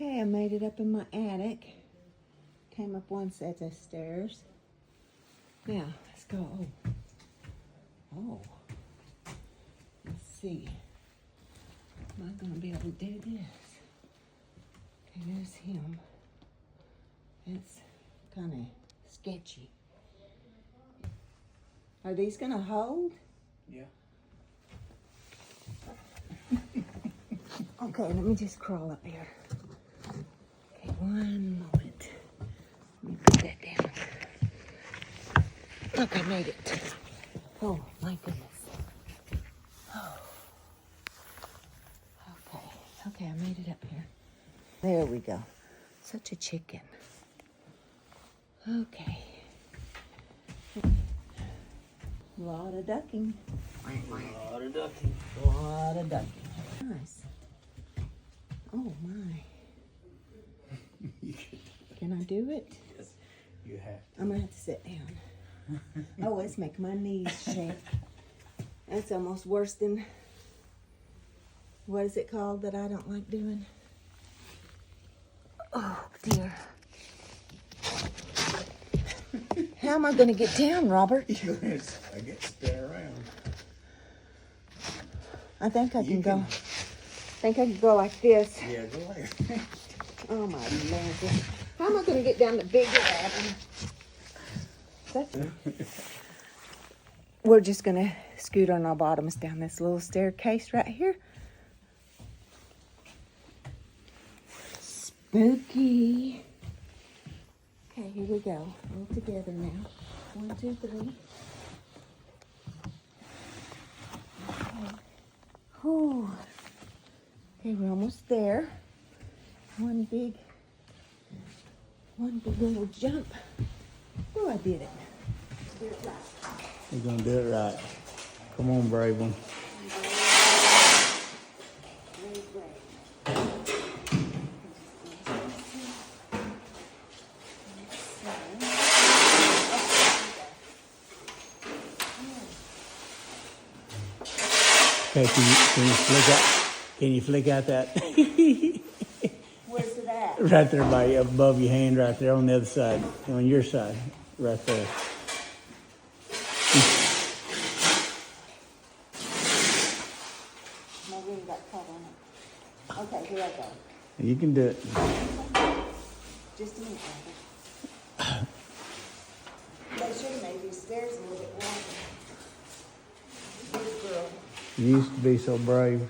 Okay, I made it up in my attic. Came up one set of stairs. Now, let's go. Oh. Let's see. Am I gonna be able to do this? Okay, there's him. That's kind of sketchy. Are these gonna hold? Yeah. Okay, let me just crawl up here. Okay, one moment. Let me put that down. Look, I made it. Oh, my goodness. Oh. Okay, I made it up here. There we go. Such a chicken. Okay. A lot of ducking. A lot of ducking. A lot of ducking. Nice. Oh my. Can I do it? Yes, you have. I'm gonna have to sit down. Oh, it's making my knees shake. That's almost worse than, what is it called that I don't like doing? Oh dear. How am I gonna get down, Robert? I guess spin around. I think I You can go. can- I think I can go like this. Yeah, go ahead. Oh my lord. How am I gonna get down the big ladder? We're just gonna scoot on our bottoms down this little staircase right here. Spooky. Okay, here we go. All together now. 1, 2, 3. Okay. Whew. Okay, we're almost there. One big little jump. Oh, I did it. Did it right. You're gonna do it right. Come on, brave one. Very brave. Okay, can you flick out that Where's it at? right there by above your hand, right there on the other side, on your side, right there. My ring got caught on it. Okay, here I go. You can do it. Just a minute, Robert. They should have made these stairs a little bit longer. Good girl. You used to be so brave.